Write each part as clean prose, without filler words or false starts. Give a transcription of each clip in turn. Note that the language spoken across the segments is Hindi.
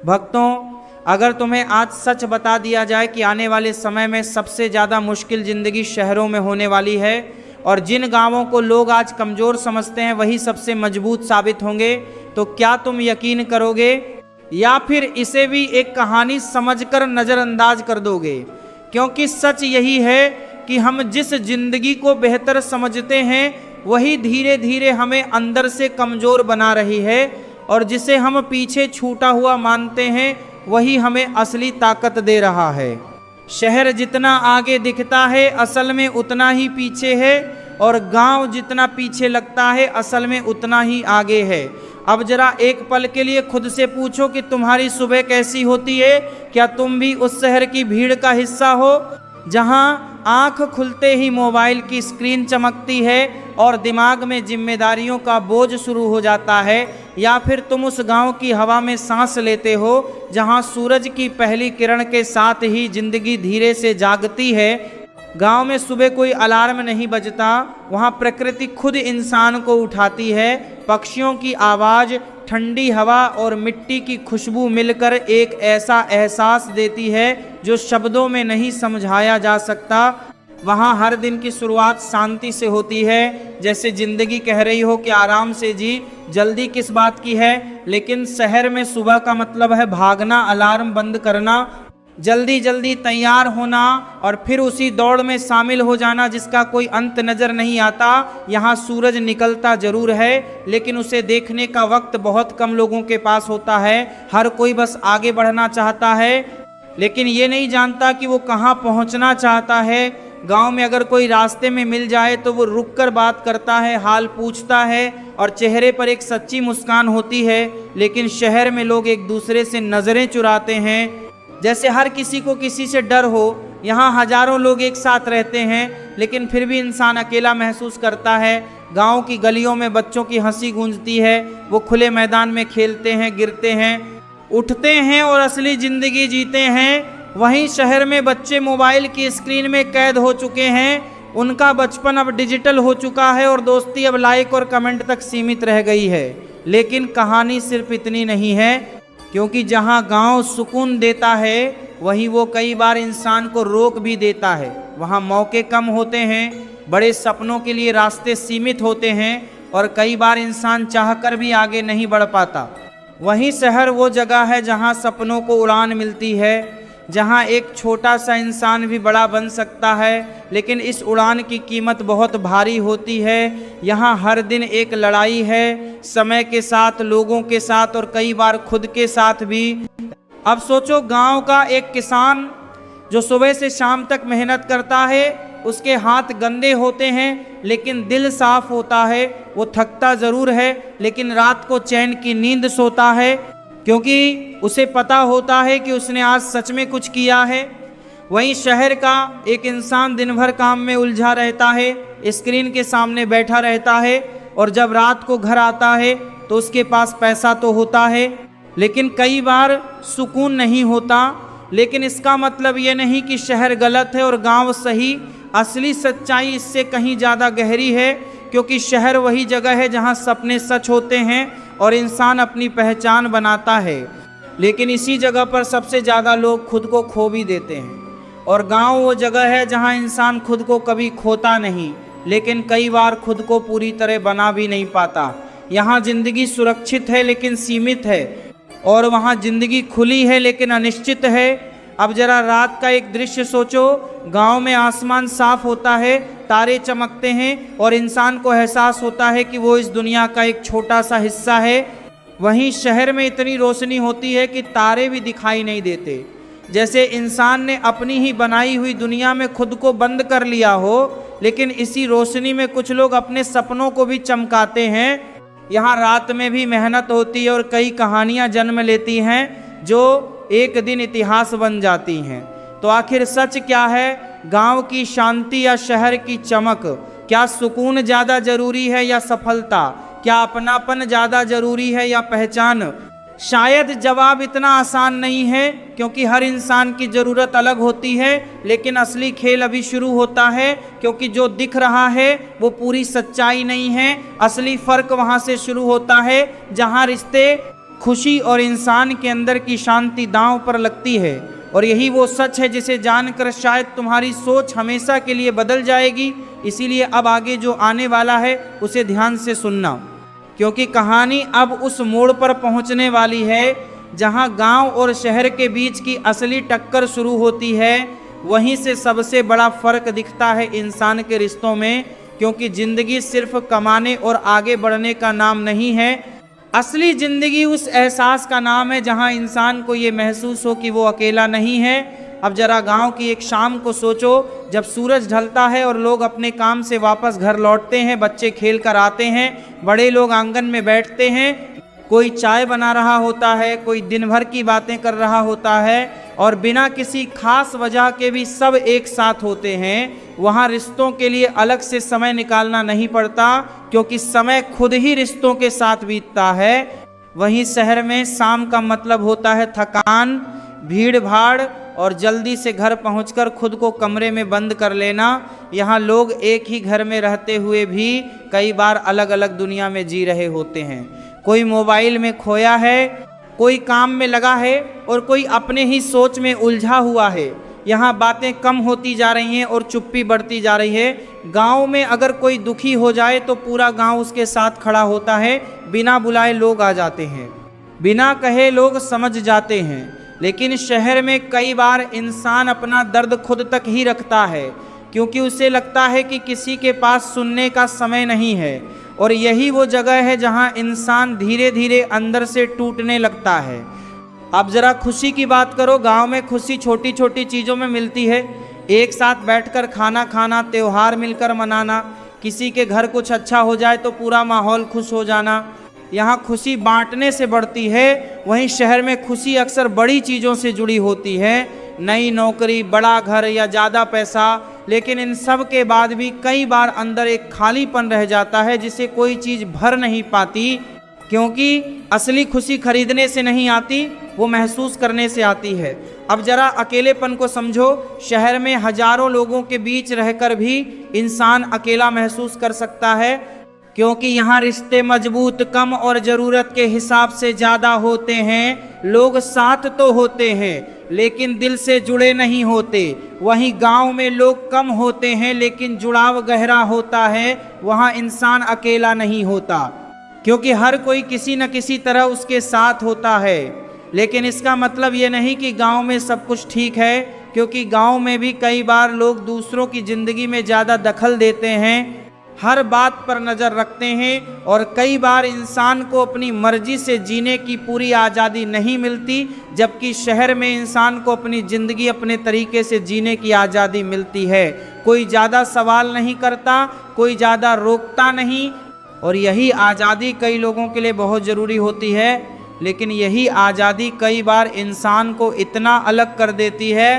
भक्तों, अगर तुम्हें आज सच बता दिया जाए कि आने वाले समय में सबसे ज़्यादा मुश्किल ज़िंदगी शहरों में होने वाली है और जिन गांवों को लोग आज कमज़ोर समझते हैं वही सबसे मजबूत साबित होंगे, तो क्या तुम यकीन करोगे या फिर इसे भी एक कहानी समझकर नज़रअंदाज कर दोगे? क्योंकि सच यही है कि हम जिस जिंदगी को बेहतर समझते हैं वही धीरे धीरे हमें अंदर से कमज़ोर बना रही है, और जिसे हम पीछे छूटा हुआ मानते हैं वही हमें असली ताकत दे रहा है। शहर जितना आगे दिखता है असल में उतना ही पीछे है, और गांव जितना पीछे लगता है असल में उतना ही आगे है। अब जरा एक पल के लिए खुद से पूछो कि तुम्हारी सुबह कैसी होती है? क्या तुम भी उस शहर की भीड़ का हिस्सा हो जहां आंख खुलते ही मोबाइल की स्क्रीन चमकती है और दिमाग में जिम्मेदारियों का बोझ शुरू हो जाता है? या फिर तुम उस गांव की हवा में सांस लेते हो जहां सूरज की पहली किरण के साथ ही जिंदगी धीरे से जागती है? गांव में सुबह कोई अलार्म नहीं बजता, वहां प्रकृति खुद इंसान को उठाती है। पक्षियों की आवाज़, ठंडी हवा और मिट्टी की खुशबू मिलकर एक ऐसा एहसास देती है जो शब्दों में नहीं समझाया जा सकता। वहाँ हर दिन की शुरुआत शांति से होती है, जैसे जिंदगी कह रही हो कि आराम से जी, जल्दी किस बात की है। लेकिन शहर में सुबह का मतलब है भागना, अलार्म बंद करना, जल्दी जल्दी तैयार होना और फिर उसी दौड़ में शामिल हो जाना जिसका कोई अंत नज़र नहीं आता। यहाँ सूरज निकलता जरूर है लेकिन उसे देखने का वक्त बहुत कम लोगों के पास होता है। हर कोई बस आगे बढ़ना चाहता है लेकिन ये नहीं जानता कि वो कहाँ पहुँचना चाहता है। गांव में अगर कोई रास्ते में मिल जाए तो वो रुककर बात करता है, हाल पूछता है और चेहरे पर एक सच्ची मुस्कान होती है। लेकिन शहर में लोग एक दूसरे से नज़रें चुराते हैं जैसे हर किसी को किसी से डर हो। यहाँ हजारों लोग एक साथ रहते हैं लेकिन फिर भी इंसान अकेला महसूस करता है। गांव की गलियों में बच्चों की हंसी गूंजती है, वो खुले मैदान में खेलते हैं, गिरते हैं, उठते हैं और असली ज़िंदगी जीते हैं। वहीं शहर में बच्चे मोबाइल की स्क्रीन में कैद हो चुके हैं। उनका बचपन अब डिजिटल हो चुका है और दोस्ती अब लाइक और कमेंट तक सीमित रह गई है। लेकिन कहानी सिर्फ इतनी नहीं है, क्योंकि जहां गांव सुकून देता है वहीं वो कई बार इंसान को रोक भी देता है। वहां मौके कम होते हैं, बड़े सपनों के लिए रास्ते सीमित होते हैं और कई बार इंसान चाहकर भी आगे नहीं बढ़ पाता। वहीं शहर वो जगह है जहां सपनों को उड़ान मिलती है, जहां एक छोटा सा इंसान भी बड़ा बन सकता है, लेकिन इस उड़ान की कीमत बहुत भारी होती है। यहाँ हर दिन एक लड़ाई है, समय के साथ, लोगों के साथ और कई बार खुद के साथ भी। अब सोचो, गांव का एक किसान जो सुबह से शाम तक मेहनत करता है, उसके हाथ गंदे होते हैं लेकिन दिल साफ होता है। वो थकता ज़रूर है लेकिन रात को चैन की नींद सोता है, क्योंकि उसे पता होता है कि उसने आज सच में कुछ किया है। वहीं शहर का एक इंसान दिन भर काम में उलझा रहता है, स्क्रीन के सामने बैठा रहता है और जब रात को घर आता है तो उसके पास पैसा तो होता है लेकिन कई बार सुकून नहीं होता। लेकिन इसका मतलब ये नहीं कि शहर गलत है और गांव सही। असली सच्चाई इससे कहीं ज़्यादा गहरी है, क्योंकि शहर वही जगह है जहां सपने सच होते हैं और इंसान अपनी पहचान बनाता है। लेकिन इसी जगह पर सबसे ज़्यादा लोग खुद को खो भी देते हैं। और गांव वो जगह है जहां इंसान खुद को कभी खोता नहीं लेकिन कई बार खुद को पूरी तरह बना भी नहीं पाता। यहाँ ज़िंदगी सुरक्षित है लेकिन सीमित है, और वहाँ ज़िंदगी खुली है लेकिन अनिश्चित है। अब जरा रात का एक दृश्य सोचो। गांव में आसमान साफ होता है, तारे चमकते हैं और इंसान को एहसास होता है कि वो इस दुनिया का एक छोटा सा हिस्सा है। वहीं शहर में इतनी रोशनी होती है कि तारे भी दिखाई नहीं देते, जैसे इंसान ने अपनी ही बनाई हुई दुनिया में खुद को बंद कर लिया हो। लेकिन इसी रोशनी में कुछ लोग अपने सपनों को भी चमकाते हैं। यहाँ रात में भी मेहनत होती है और कई कहानियाँ जन्म लेती हैं जो एक दिन इतिहास बन जाती हैं। तो आखिर सच क्या है? गांव की शांति या शहर की चमक? क्या सुकून ज़्यादा ज़रूरी है या सफलता? क्या अपनापन ज़्यादा ज़रूरी है या पहचान? शायद जवाब इतना आसान नहीं है, क्योंकि हर इंसान की ज़रूरत अलग होती है। लेकिन असली खेल अभी शुरू होता है, क्योंकि जो दिख रहा है वो पूरी सच्चाई नहीं है। असली फ़र्क वहाँ से शुरू होता है जहाँ रिश्ते खुशी और इंसान के अंदर की शांति दांव पर लगती है। और यही वो सच है जिसे जानकर शायद तुम्हारी सोच हमेशा के लिए बदल जाएगी। इसीलिए अब आगे जो आने वाला है उसे ध्यान से सुनना, क्योंकि कहानी अब उस मोड़ पर पहुंचने वाली है जहां गांव और शहर के बीच की असली टक्कर शुरू होती है। वहीं से सबसे बड़ा फर्क दिखता है इंसान के रिश्तों में, क्योंकि जिंदगी सिर्फ कमाने और आगे बढ़ने का नाम नहीं है। असली जिंदगी उस एहसास का नाम है जहां इंसान को ये महसूस हो कि वो अकेला नहीं है। अब जरा गांव की एक शाम को सोचो, जब सूरज ढलता है और लोग अपने काम से वापस घर लौटते हैं, बच्चे खेल कर आते हैं, बड़े लोग आंगन में बैठते हैं, कोई चाय बना रहा होता है, कोई दिन भर की बातें कर रहा होता है और बिना किसी खास वजह के भी सब एक साथ होते हैं। वहाँ रिश्तों के लिए अलग से समय निकालना नहीं पड़ता, क्योंकि समय खुद ही रिश्तों के साथ बीतता है। वहीं शहर में शाम का मतलब होता है थकान, भीड़ भाड़ और जल्दी से घर पहुंचकर खुद को कमरे में बंद कर लेना। यहाँ लोग एक ही घर में रहते हुए भी कई बार अलग अलग दुनिया में जी रहे होते हैं। कोई मोबाइल में खोया है, कोई काम में लगा है और कोई अपने ही सोच में उलझा हुआ है। यहाँ बातें कम होती जा रही हैं और चुप्पी बढ़ती जा रही है। गांव में अगर कोई दुखी हो जाए तो पूरा गांव उसके साथ खड़ा होता है, बिना बुलाए लोग आ जाते हैं, बिना कहे लोग समझ जाते हैं। लेकिन शहर में कई बार इंसान अपना दर्द खुद तक ही रखता है, क्योंकि उसे लगता है कि किसी के पास सुनने का समय नहीं है। और यही वो जगह है जहां इंसान धीरे धीरे अंदर से टूटने लगता है। अब जरा खुशी की बात करो। गांव में खुशी छोटी छोटी चीज़ों में मिलती है। एक साथ बैठकर खाना खाना, त्यौहार मिलकर मनाना, किसी के घर कुछ अच्छा हो जाए तो पूरा माहौल खुश हो जाना। यहाँ खुशी बांटने से बढ़ती है। वहीं शहर में खुशी अक्सर बड़ी चीज़ों से जुड़ी होती है, नई नौकरी, बड़ा घर या ज़्यादा पैसा। लेकिन इन सब के बाद भी कई बार अंदर एक खालीपन रह जाता है जिसे कोई चीज़ भर नहीं पाती, क्योंकि असली खुशी खरीदने से नहीं आती, वो महसूस करने से आती है। अब जरा अकेलेपन को समझो। शहर में हजारों लोगों के बीच रहकर भी इंसान अकेला महसूस कर सकता है, क्योंकि यहाँ रिश्ते मजबूत कम और ज़रूरत के हिसाब से ज़्यादा होते हैं। लोग साथ तो होते हैं लेकिन दिल से जुड़े नहीं होते। वहीं गांव में लोग कम होते हैं लेकिन जुड़ाव गहरा होता है। वहाँ इंसान अकेला नहीं होता, क्योंकि हर कोई किसी न किसी तरह उसके साथ होता है। लेकिन इसका मतलब ये नहीं कि गांव में सब कुछ ठीक है, क्योंकि गांव में भी कई बार लोग दूसरों की ज़िंदगी में ज़्यादा दखल देते हैं, हर बात पर नज़र रखते हैं और कई बार इंसान को अपनी मर्जी से जीने की पूरी आज़ादी नहीं मिलती, जबकि शहर में इंसान को अपनी ज़िंदगी अपने तरीके से जीने की आज़ादी मिलती है। कोई ज़्यादा सवाल नहीं करता, कोई ज़्यादा रोकता नहीं। और यही आज़ादी कई लोगों के लिए बहुत ज़रूरी होती है, लेकिन यही आज़ादी कई बार इंसान को इतना अलग कर देती है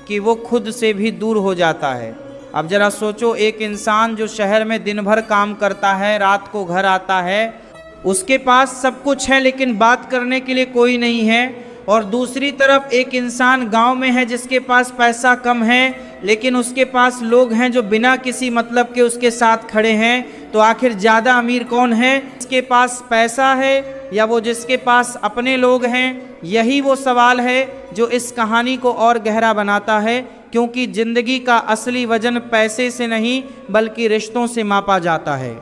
कि वो खुद से भी दूर हो जाता है। अब ज़रा सोचो, एक इंसान जो शहर में दिन भर काम करता है, रात को घर आता है, उसके पास सब कुछ है लेकिन बात करने के लिए कोई नहीं है। और दूसरी तरफ एक इंसान गांव में है जिसके पास पैसा कम है लेकिन उसके पास लोग हैं जो बिना किसी मतलब के उसके साथ खड़े हैं। तो आखिर ज़्यादा अमीर कौन है, जिसके पास पैसा है या वो जिसके पास अपने लोग हैं? यही वो सवाल है जो इस कहानी को और गहरा बनाता है, क्योंकि ज़िंदगी का असली वजन पैसे से नहीं बल्कि रिश्तों से मापा जाता है।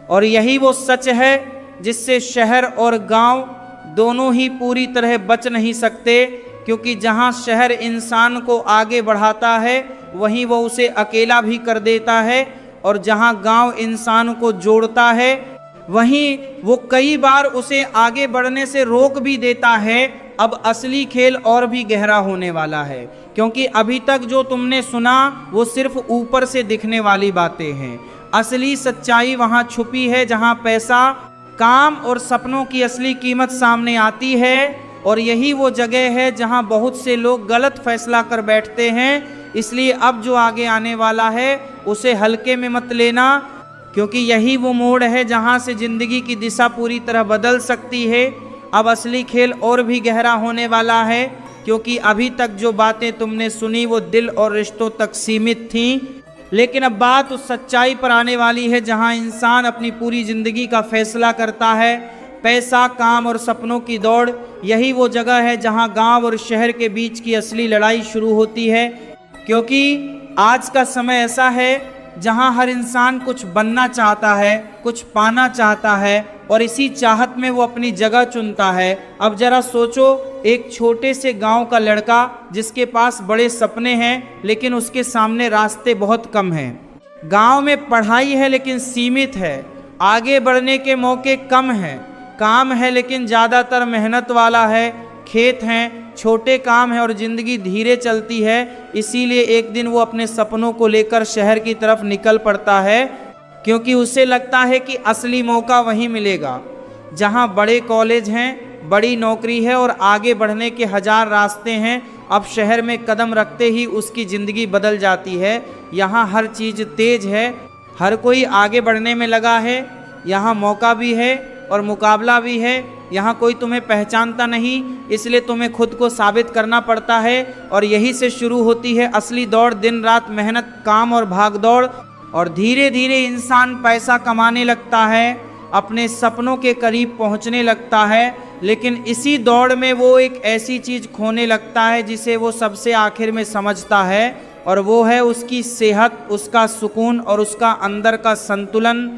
और यही वो सच है जिससे शहर और गांव दोनों ही पूरी तरह बच नहीं सकते, क्योंकि जहां शहर इंसान को आगे बढ़ाता है वहीं वो उसे अकेला भी कर देता है, और जहां गांव इंसान को जोड़ता है वहीं वो कई बार उसे आगे बढ़ने से रोक भी देता है। अब असली खेल और भी गहरा होने वाला है, क्योंकि अभी तक जो तुमने सुना वो सिर्फ ऊपर से दिखने वाली बातें हैं। असली सच्चाई वहाँ छुपी है जहाँ पैसा, काम और सपनों की असली कीमत सामने आती है। और यही वो जगह है जहाँ बहुत से लोग गलत फैसला कर बैठते हैं। इसलिए अब जो आगे आने वाला है उसे हल्के में मत लेना, क्योंकि यही वो मोड़ है जहाँ से ज़िंदगी की दिशा पूरी तरह बदल सकती है। अब असली खेल और भी गहरा होने वाला है, क्योंकि अभी तक जो बातें तुमने सुनी वो दिल और रिश्तों तक सीमित थीं, लेकिन अब बात उस सच्चाई पर आने वाली है जहां इंसान अपनी पूरी ज़िंदगी का फैसला करता है। पैसा, काम और सपनों की दौड़, यही वो जगह है जहां गांव और शहर के बीच की असली लड़ाई शुरू होती है। क्योंकि आज का समय ऐसा है जहां हर इंसान कुछ बनना चाहता है, कुछ पाना चाहता है और इसी चाहत में वो अपनी जगह चुनता है। अब जरा सोचो, एक छोटे से गांव का लड़का जिसके पास बड़े सपने हैं लेकिन उसके सामने रास्ते बहुत कम हैं। गांव में पढ़ाई है लेकिन सीमित है, आगे बढ़ने के मौके कम हैं, काम है लेकिन ज़्यादातर मेहनत वाला है, खेत हैं, छोटे काम है और ज़िंदगी धीरे चलती है। इसीलिए एक दिन वो अपने सपनों को लेकर शहर की तरफ निकल पड़ता है, क्योंकि उसे लगता है कि असली मौका वहीं मिलेगा जहां बड़े कॉलेज हैं, बड़ी नौकरी है और आगे बढ़ने के हजार रास्ते हैं। अब शहर में कदम रखते ही उसकी ज़िंदगी बदल जाती है। यहाँ हर चीज़ तेज है, हर कोई आगे बढ़ने में लगा है, यहाँ मौका भी है और मुकाबला भी है। यहाँ कोई तुम्हें पहचानता नहीं, इसलिए तुम्हें खुद को साबित करना पड़ता है और यही से शुरू होती है असली दौड़। दिन रात मेहनत, काम और भागदौड़, और धीरे धीरे इंसान पैसा कमाने लगता है, अपने सपनों के करीब पहुँचने लगता है। लेकिन इसी दौड़ में वो एक ऐसी चीज़ खोने लगता है जिसे वो सबसे आखिर में समझता है, और वो है उसकी सेहत, उसका सुकून और उसका अंदर का संतुलन।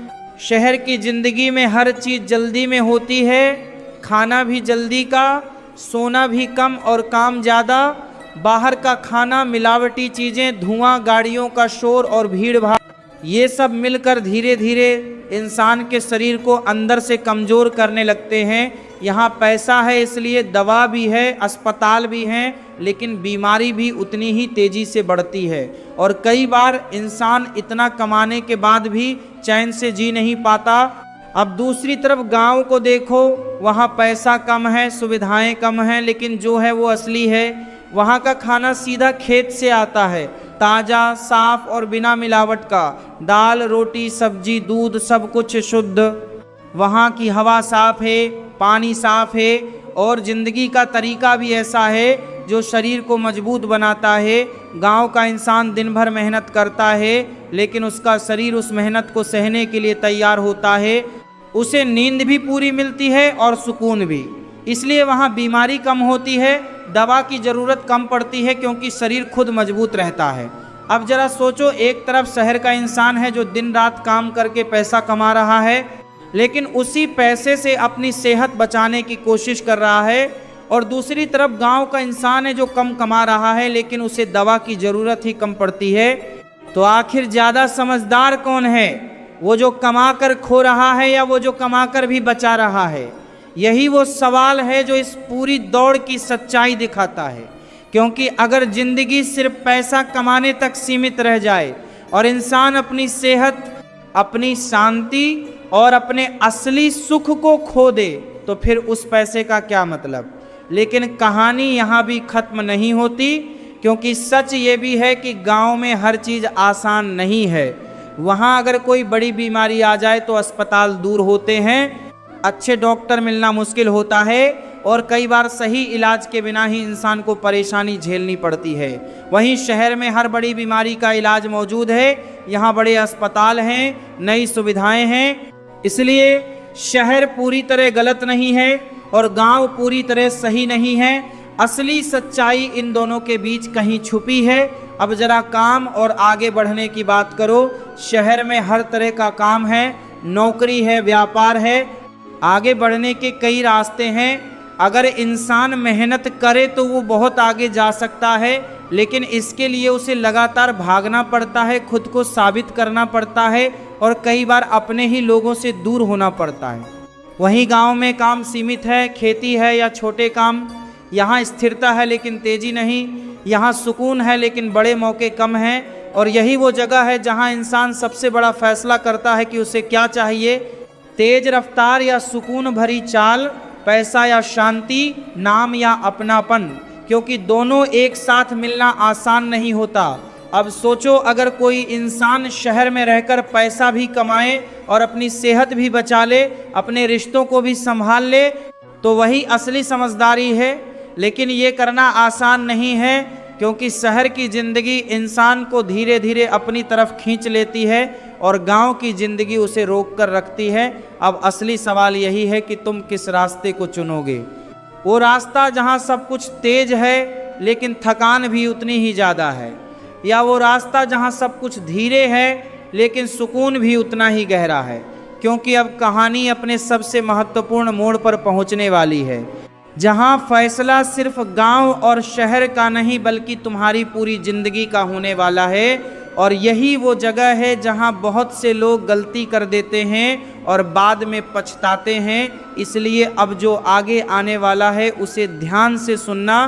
शहर की ज़िंदगी में हर चीज़ जल्दी में होती है, खाना भी जल्दी का, सोना भी कम और काम ज़्यादा। बाहर का खाना, मिलावटी चीज़ें, धुआं, गाड़ियों का शोर और भीड़ भाड़, ये सब मिलकर धीरे धीरे इंसान के शरीर को अंदर से कमज़ोर करने लगते हैं। यहाँ पैसा है इसलिए दवा भी है, अस्पताल भी हैं, लेकिन बीमारी भी उतनी ही तेज़ी से बढ़ती है। और कई बार इंसान इतना कमाने के बाद भी चैन से जी नहीं पाता। अब दूसरी तरफ गांव को देखो, वहाँ पैसा कम है, सुविधाएं कम हैं, लेकिन जो है वो असली है। वहाँ का खाना सीधा खेत से आता है, ताज़ा, साफ और बिना मिलावट का। दाल, रोटी, सब्जी, दूध, सब कुछ शुद्ध। वहाँ की हवा साफ है, पानी साफ है और ज़िंदगी का तरीका भी ऐसा है जो शरीर को मजबूत बनाता है। गांव का इंसान दिन भर मेहनत करता है, लेकिन उसका शरीर उस मेहनत को सहने के लिए तैयार होता है। उसे नींद भी पूरी मिलती है और सुकून भी, इसलिए वहाँ बीमारी कम होती है, दवा की ज़रूरत कम पड़ती है, क्योंकि शरीर खुद मजबूत रहता है। अब ज़रा सोचो, एक तरफ शहर का इंसान है जो दिन रात काम करके पैसा कमा रहा है, लेकिन उसी पैसे से अपनी सेहत बचाने की कोशिश कर रहा है, और दूसरी तरफ गांव का इंसान है जो कम कमा रहा है लेकिन उसे दवा की ज़रूरत ही कम पड़ती है। तो आखिर ज़्यादा समझदार कौन है, वो जो कमा कर खो रहा है या वो जो कमा कर भी बचा रहा है? यही वो सवाल है जो इस पूरी दौड़ की सच्चाई दिखाता है। क्योंकि अगर ज़िंदगी सिर्फ पैसा कमाने तक सीमित रह जाए और इंसान अपनी सेहत, अपनी शांति और अपने असली सुख को खो दे, तो फिर उस पैसे का क्या मतलब। लेकिन कहानी यहाँ भी ख़त्म नहीं होती, क्योंकि सच ये भी है कि गांव में हर चीज़ आसान नहीं है। वहाँ अगर कोई बड़ी बीमारी आ जाए तो अस्पताल दूर होते हैं, अच्छे डॉक्टर मिलना मुश्किल होता है और कई बार सही इलाज के बिना ही इंसान को परेशानी झेलनी पड़ती है। वहीं शहर में हर बड़ी बीमारी का इलाज मौजूद है, यहाँ बड़े अस्पताल हैं, नई सुविधाएं हैं। इसलिए शहर पूरी तरह गलत नहीं है और गांव पूरी तरह सही नहीं है। असली सच्चाई इन दोनों के बीच कहीं छुपी है। अब ज़रा काम और आगे बढ़ने की बात करो। शहर में हर तरह का काम है, नौकरी है, व्यापार है, आगे बढ़ने के कई रास्ते हैं। अगर इंसान मेहनत करे तो वो बहुत आगे जा सकता है, लेकिन इसके लिए उसे लगातार भागना पड़ता है, खुद को साबित करना पड़ता है और कई बार अपने ही लोगों से दूर होना पड़ता है। वहीं गांव में काम सीमित है, खेती है या छोटे काम। यहाँ स्थिरता है लेकिन तेज़ी नहीं, यहाँ सुकून है लेकिन बड़े मौके कम हैं। और यही वो जगह है जहाँ इंसान सबसे बड़ा फैसला करता है कि उसे क्या चाहिए, तेज रफ्तार या सुकून भरी चाल, पैसा या शांति, नाम या अपनापन। क्योंकि दोनों एक साथ मिलना आसान नहीं होता। अब सोचो, अगर कोई इंसान शहर में रहकर पैसा भी कमाए और अपनी सेहत भी बचा ले, अपने रिश्तों को भी संभाल ले, तो वही असली समझदारी है। लेकिन ये करना आसान नहीं है, क्योंकि शहर की ज़िंदगी इंसान को धीरे धीरे अपनी तरफ खींच लेती है और गांव की ज़िंदगी उसे रोक कर रखती है। अब असली सवाल यही है कि तुम किस रास्ते को चुनोगे। वो रास्ता जहां सब कुछ तेज है लेकिन थकान भी उतनी ही ज़्यादा है, या वो रास्ता जहां सब कुछ धीरे है लेकिन सुकून भी उतना ही गहरा है। क्योंकि अब कहानी अपने सबसे महत्वपूर्ण मोड़ पर पहुंचने वाली है, जहां फैसला सिर्फ गांव और शहर का नहीं बल्कि तुम्हारी पूरी ज़िंदगी का होने वाला है। और यही वो जगह है जहां बहुत से लोग गलती कर देते हैं और बाद में पछताते हैं। इसलिए अब जो आगे आने वाला है उसे ध्यान से सुनना,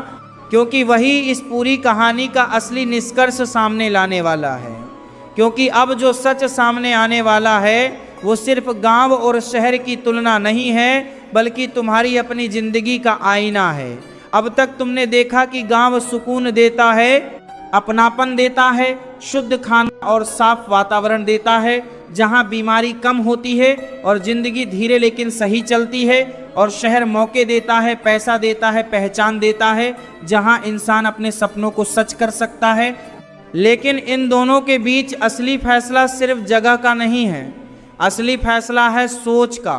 क्योंकि वही इस पूरी कहानी का असली निष्कर्ष सामने लाने वाला है। क्योंकि अब जो सच सामने आने वाला है वो सिर्फ गांव और शहर की तुलना नहीं है बल्कि तुम्हारी अपनी ज़िंदगी का आईना है। अब तक तुमने देखा कि गांव सुकून देता है, अपनापन देता है, शुद्ध खाना और साफ वातावरण देता है, जहां बीमारी कम होती है और ज़िंदगी धीरे लेकिन सही चलती है। और शहर मौके देता है, पैसा देता है, पहचान देता है, जहां इंसान अपने सपनों को सच कर सकता है। लेकिन इन दोनों के बीच असली फैसला सिर्फ जगह का नहीं है, असली फैसला है सोच का।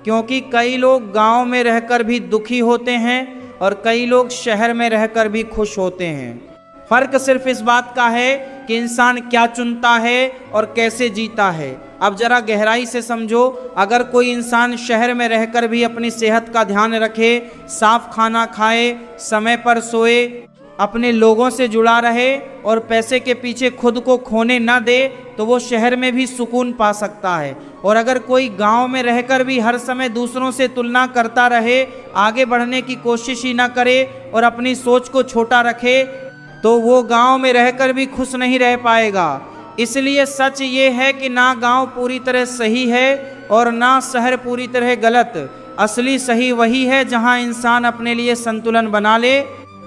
क्योंकि कई लोग गांव में रहकर भी दुखी होते हैं और कई लोग शहर में रहकर भी खुश होते हैं। फर्क सिर्फ इस बात का है कि इंसान क्या चुनता है और कैसे जीता है। अब जरा गहराई से समझो, अगर कोई इंसान शहर में रहकर भी अपनी सेहत का ध्यान रखे, साफ खाना खाए, समय पर सोए, अपने लोगों से जुड़ा रहे और पैसे के पीछे खुद को खोने न दे, तो वो शहर में भी सुकून पा सकता है। और अगर कोई गांव में रहकर भी हर समय दूसरों से तुलना करता रहे, आगे बढ़ने की कोशिश ही ना करे और अपनी सोच को छोटा रखे, तो वो गांव में रहकर भी खुश नहीं रह पाएगा। इसलिए सच ये है कि ना गांव पूरी तरह सही है और ना शहर पूरी तरह गलत। असली सही वही है जहां इंसान अपने लिए संतुलन बना ले,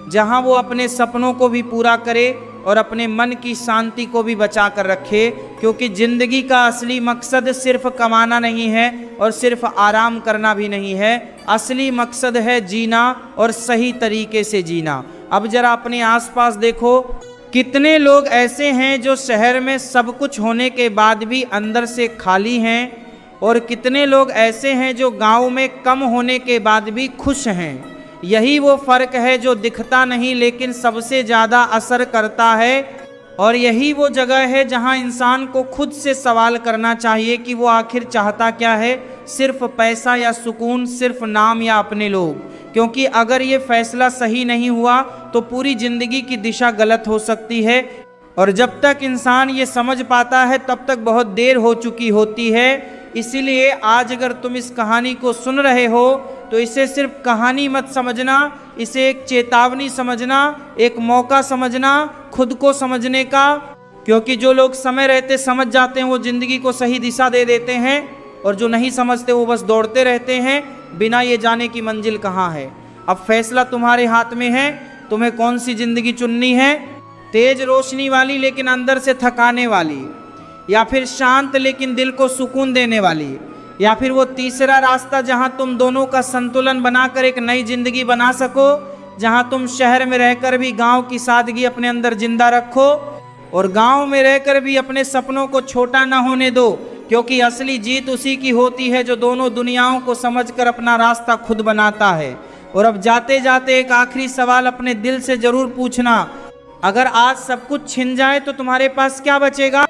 जहां वो अपने सपनों को भी पूरा करे और अपने मन की शांति को भी बचा कर रखे। क्योंकि ज़िंदगी का असली मकसद सिर्फ कमाना नहीं है और सिर्फ आराम करना भी नहीं है। असली मकसद है जीना और सही तरीके से जीना। अब जरा अपने आसपास देखो, कितने लोग ऐसे हैं जो शहर में सब कुछ होने के बाद भी अंदर से खाली हैं, और कितने लोग ऐसे हैं जो गांव में कम होने के बाद भी खुश हैं। यही वो फ़र्क है जो दिखता नहीं लेकिन सबसे ज़्यादा असर करता है। और यही वो जगह है जहां इंसान को खुद से सवाल करना चाहिए कि वो आखिर चाहता क्या है, सिर्फ पैसा या सुकून, सिर्फ नाम या अपने लोग। क्योंकि अगर ये फैसला सही नहीं हुआ तो पूरी ज़िंदगी की दिशा गलत हो सकती है। और जब तक इंसान ये समझ पाता है तब तक बहुत देर हो चुकी होती है। इसीलिए आज अगर तुम इस कहानी को सुन रहे हो तो इसे सिर्फ कहानी मत समझना, इसे एक चेतावनी समझना, एक मौका समझना खुद को समझने का। क्योंकि जो लोग समय रहते समझ जाते हैं वो ज़िंदगी को सही दिशा दे देते हैं, और जो नहीं समझते वो बस दौड़ते रहते हैं बिना ये जाने की मंजिल कहाँ है। अब फैसला तुम्हारे हाथ में है, तुम्हें कौन सी ज़िंदगी चुननी है, तेज रोशनी वाली लेकिन अंदर से थकाने वाली, या फिर शांत लेकिन दिल को सुकून देने वाली, या फिर वो तीसरा रास्ता जहां तुम दोनों का संतुलन बनाकर एक नई जिंदगी बना सको, जहां तुम शहर में रहकर भी गांव की सादगी अपने अंदर जिंदा रखो और गांव में रहकर भी अपने सपनों को छोटा ना होने दो। क्योंकि असली जीत उसी की होती है जो दोनों दुनियाओं को समझकर अपना रास्ता खुद बनाता है। और अब जाते जाते एक आखिरी सवाल अपने दिल से जरूर पूछना, अगर आज सब कुछ छिन जाए तो तुम्हारे पास क्या बचेगा,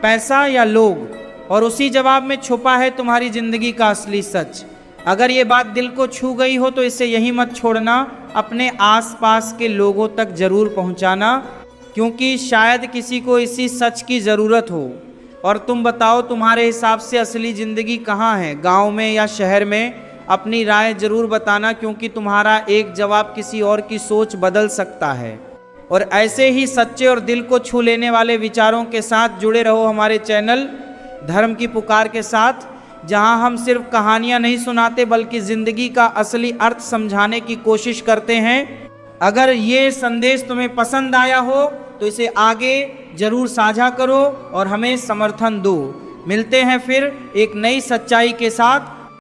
पैसा या लोग? और उसी जवाब में छुपा है तुम्हारी ज़िंदगी का असली सच। अगर ये बात दिल को छू गई हो तो इसे यहीं मत छोड़ना, अपने आसपास के लोगों तक जरूर पहुंचाना, क्योंकि शायद किसी को इसी सच की ज़रूरत हो। और तुम बताओ, तुम्हारे हिसाब से असली ज़िंदगी कहाँ है, गांव में या शहर में? अपनी राय ज़रूर बताना, क्योंकि तुम्हारा एक जवाब किसी और की सोच बदल सकता है। और ऐसे ही सच्चे और दिल को छू लेने वाले विचारों के साथ जुड़े रहो हमारे चैनल धर्म की पुकार के साथ, जहां हम सिर्फ कहानियां नहीं सुनाते बल्कि ज़िंदगी का असली अर्थ समझाने की कोशिश करते हैं। अगर ये संदेश तुम्हें पसंद आया हो तो इसे आगे जरूर साझा करो और हमें समर्थन दो। मिलते हैं फिर एक नई सच्चाई के साथ।